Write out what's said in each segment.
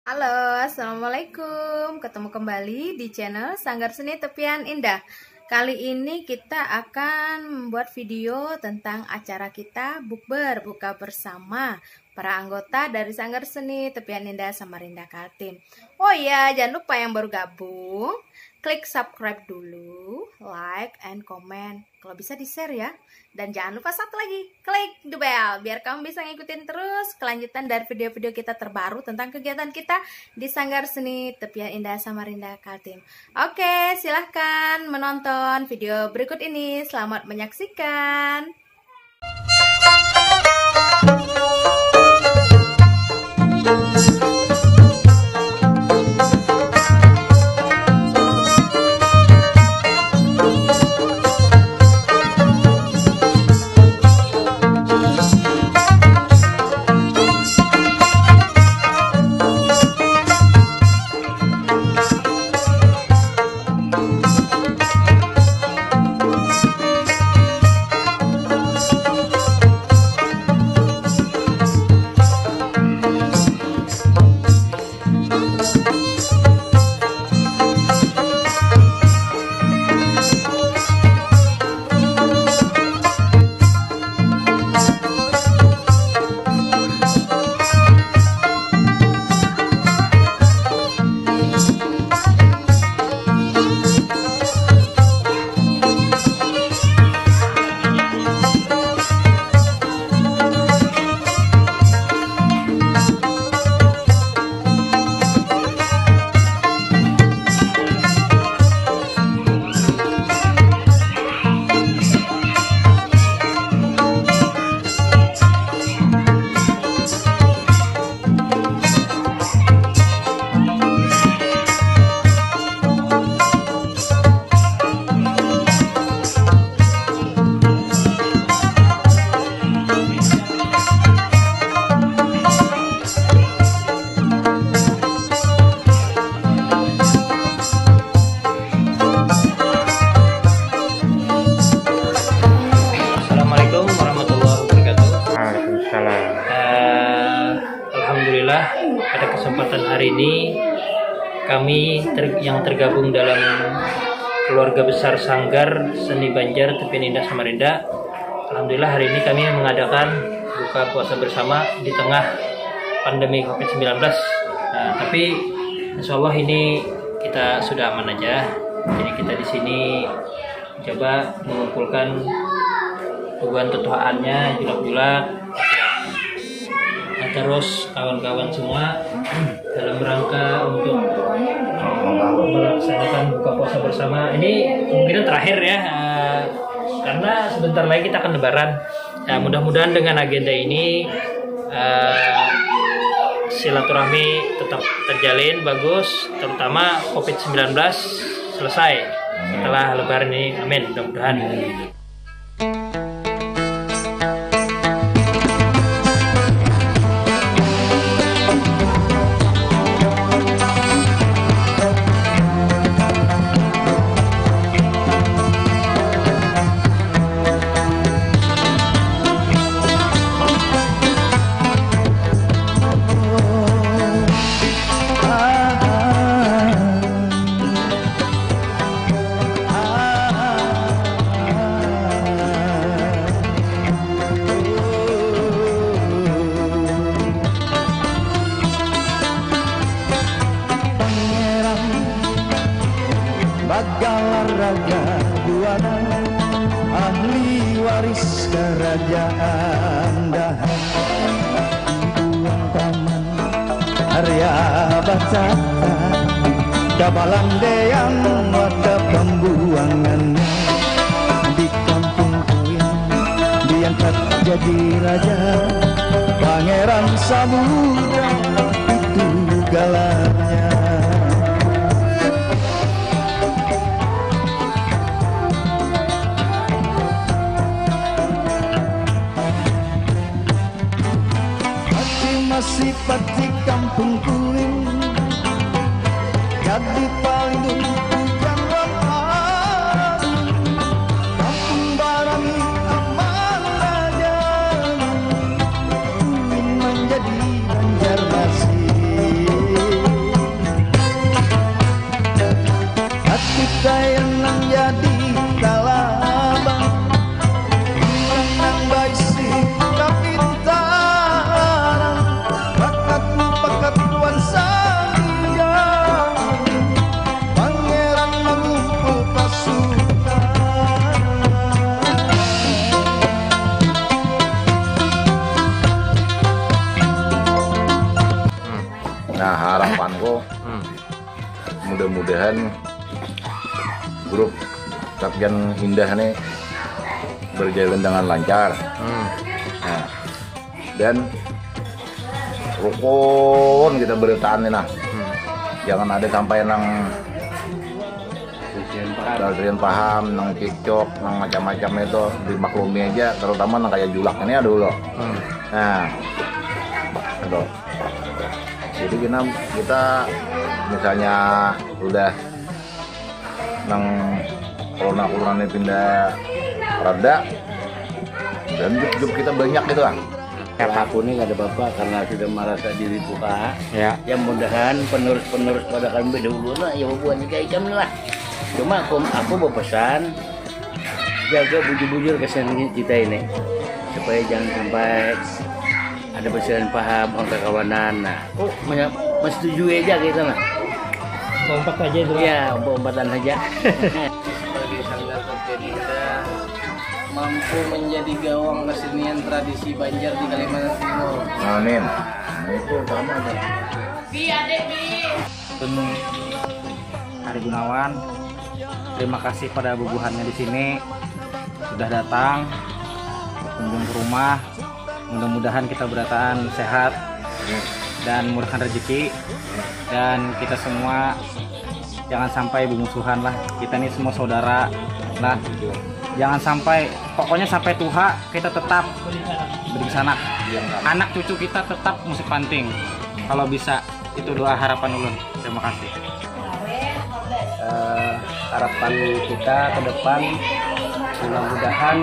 Halo, assalamualaikum. Ketemu kembali di channel Sanggar Seni Tepian Indah. Kali ini kita akan membuat video tentang acara kita bukber buka bersama para anggota dari Sanggar Seni Tepian Indah Samarinda Kaltim. Oh iya, jangan lupa yang baru gabung, klik subscribe dulu, like and comment. Kalau bisa di-share ya. Dan jangan lupa satu lagi, klik the bell biar kamu bisa ngikutin terus kelanjutan dari video-video kita terbaru tentang kegiatan kita di Sanggar Seni Tepian Indah Samarinda Kaltim. Oke, silahkan menonton video berikut ini. Selamat menyaksikan. Alhamdulillah pada kesempatan hari ini kami yang tergabung dalam keluarga besar Sanggar Seni Banjar Tepian Indah Samarinda, alhamdulillah hari ini kami mengadakan buka puasa bersama di tengah pandemi COVID-19. Tapi insya Allah ini kita sudah aman aja. Jadi kita di sini coba mengumpulkan tujuan tutuhannya julak-julak, terus kawan-kawan semua dalam rangka untuk melaksanakan buka puasa bersama. Ini kemungkinan terakhir ya, karena sebentar lagi kita akan lebaran. Nah, mudah-mudahan dengan agenda ini silaturahmi tetap terjalin bagus, terutama COVID-19 selesai setelah lebaran ini. Amin, mudah-mudahan. Raga Buana, ahli waris kerajaan Dahan, Tuan Paman Arya Batata, Dabalan Deyang warga pembuangannya. Di kampung Kuin diangkat jadi raja, Pangeran Samudra itu gelarnya. Sifat di kampung Kuning, jadi paling hujan lepas. Kampung Barangi aman aja, Kuning menjadi Banjarmasin. Nah, harapanku mudah-mudahan grup Tepian Indah nih berjalan dengan lancar. Nah, dan rukun kita bertahan nih nah. Jangan ada sampai nang kalian paham, nang cekcok, nang macam-macam itu dimaklumi aja, terutama nang kayak julak ini ada dulu. Nah, aduh. Jadi kita misalnya udah nang corona ini pindah reda dan job kita banyak gitu kan. Aku ini nggak ada apa-apa karena sudah merasa diri tua. Ya. Ya mudahan penerus pada kami dahulu lah ya buat jika ikan lah. Cuma aku berpesan jaga bujur-bujur kesenian kita ini supaya jangan sampai ada perselisihan paham antar kawanan. Nah, masih setuju aja kita lah. Kompak aja dulu. Ya, umpatan aja. Sebagai Sanggar Tepian Indah mampu menjadi gawang kesenian tradisi Banjar di Kalimantan Timur. Amin. Nah, itu sama ada. Hari Gunawan, terima kasih pada bubuhannya di sini sudah datang berkunjung ke rumah. Mudah-mudahan kita berataan sehat dan murahkan rezeki, dan kita semua jangan sampai bermusuhan lah. Kita ini semua saudara lah. Jangan sampai, pokoknya sampai tua kita tetap berisanak. Anak cucu kita tetap musik panting. Kalau bisa, itu doa harapan ulun. Terima kasih. Harapan kita ke depan mudah-mudahan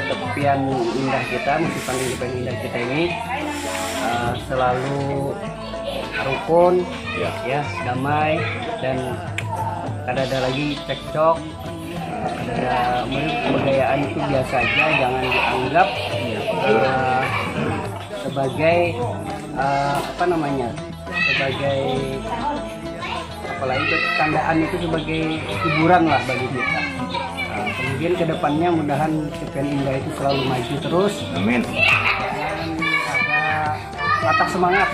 tepian indah kita, musik panting tepian indah kita ini selalu rukun, ya, damai, dan kada ada lagi cekcok. Ada kebudayaan itu biasa aja, jangan dianggap sebagai sebagai apalagi candaan, itu sebagai hiburan lah bagi kita. Kemudian kedepannya mudahan Tepian Indah itu selalu maju terus. Amin. Dan ada patah semangat,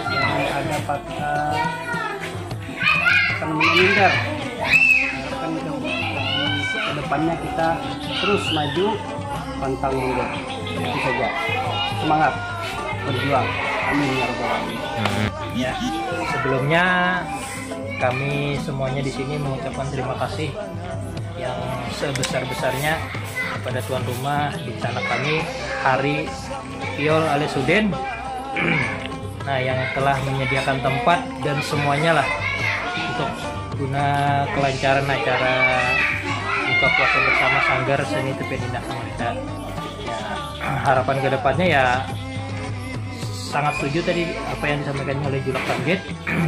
jangan ada patah minder. Kedepannya kita terus maju, pantang mundur. Itu saja. Semangat berjuang. Amin ya rabbal alamin. Ya, sebelumnya kami semuanya di sini mengucapkan terima kasih yang sebesar-besarnya kepada tuan rumah di sana kami, Hari Piol alias Suden. Nah, yang telah menyediakan tempat dan semuanya lah untuk guna kelancaran acara buka puasa bersama Sanggar Seni Tepian Indah Samarinda. Ya, harapan kedepannya ya sangat setuju tadi apa yang disampaikan oleh Julak Target.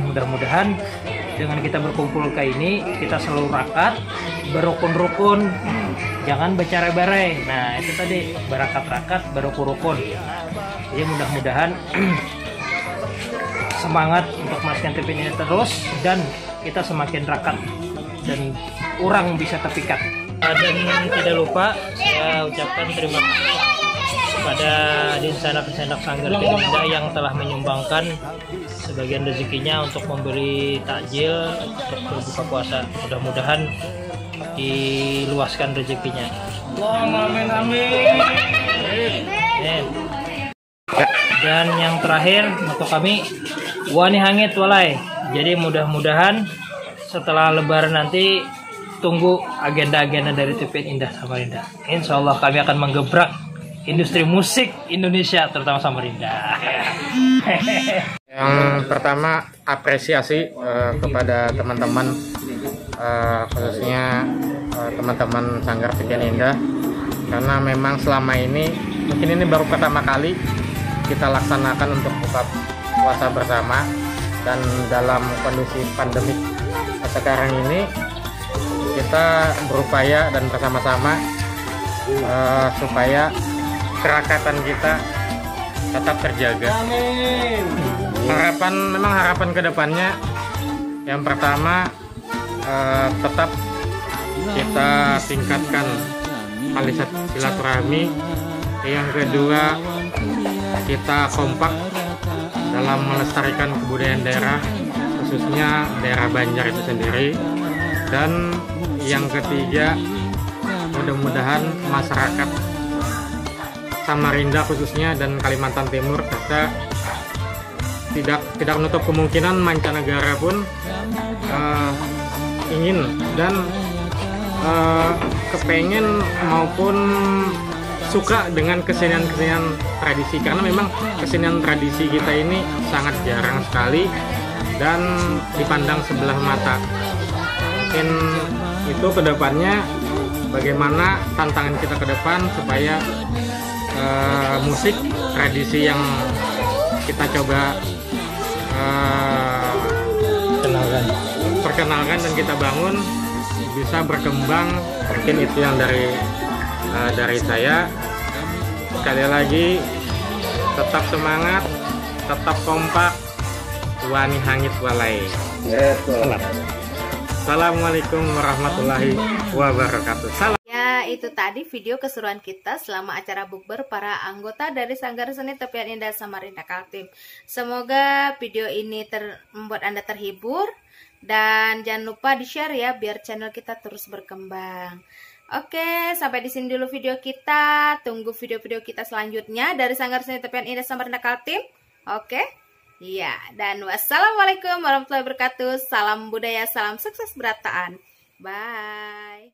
Mudah-mudahan dengan kita berkumpul kayak ini, kita selalu rakat, berukun-rukun, jangan bercerai-berai. Nah, itu tadi berakat-rakat, berukun-rukun. Jadi mudah-mudahan semangat untuk Mas Tepian ini terus, dan kita semakin rakat dan orang bisa terpikat. Dan tidak lupa saya ucapkan terima kasih kepada Dinsanak Sanggar Tepian Indah yang telah menyumbangkan sebagian rezekinya untuk memberi takjil untuk berbuka puasa. Mudah-mudahan diluaskan rezekinya. Amin amin. Dan yang terakhir untuk kami, wani hangit walai. Jadi mudah-mudahan setelah Lebaran nanti tunggu agenda-agenda dari Tepian Indah Samarinda. Insya Allah kami akan menggebrak industri musik Indonesia, terutama Samarinda. Yang pertama, apresiasi kepada teman-teman, khususnya teman-teman Sanggar Tepian Indah, karena memang selama ini, mungkin ini baru pertama kali kita laksanakan untuk buka puasa bersama, dan dalam kondisi pandemik sekarang ini kita berupaya dan bersama-sama supaya kerakatan kita tetap terjaga. Amin. Harapan kedepannya, yang pertama tetap kita tingkatkan tali silaturahmi. Yang kedua, kita kompak dalam melestarikan kebudayaan daerah, khususnya daerah Banjar itu sendiri. Dan yang ketiga, mudah-mudahan masyarakat Samarinda khususnya dan Kalimantan Timur kita tidak menutup kemungkinan mancanegara pun ingin dan kepengen maupun suka dengan kesenian-kesenian tradisi, karena memang kesenian tradisi kita ini sangat jarang sekali dan dipandang sebelah mata. Mungkin itu kedepannya bagaimana tantangan kita ke depan supaya musik tradisi yang kita coba perkenalkan dan kita bangun bisa berkembang. Mungkin itu yang dari saya. Sekali lagi, tetap semangat, tetap kompak, wani hangit walai. Assalamualaikum warahmatullahi wabarakatuh. Salam. Ya, itu tadi video keseruan kita selama acara bukber para anggota dari Sanggar Seni Tepian Indah Samarinda Kaltim. Semoga video ini membuat Anda terhibur, dan jangan lupa di-share ya biar channel kita terus berkembang. Oke, sampai di sini dulu video kita. Tunggu video-video kita selanjutnya dari Sanggar Seni Tepian Indah Samarinda Kaltim. Oke? Ya, dan wassalamualaikum warahmatullahi wabarakatuh. Salam budaya, salam sukses berataan. Bye.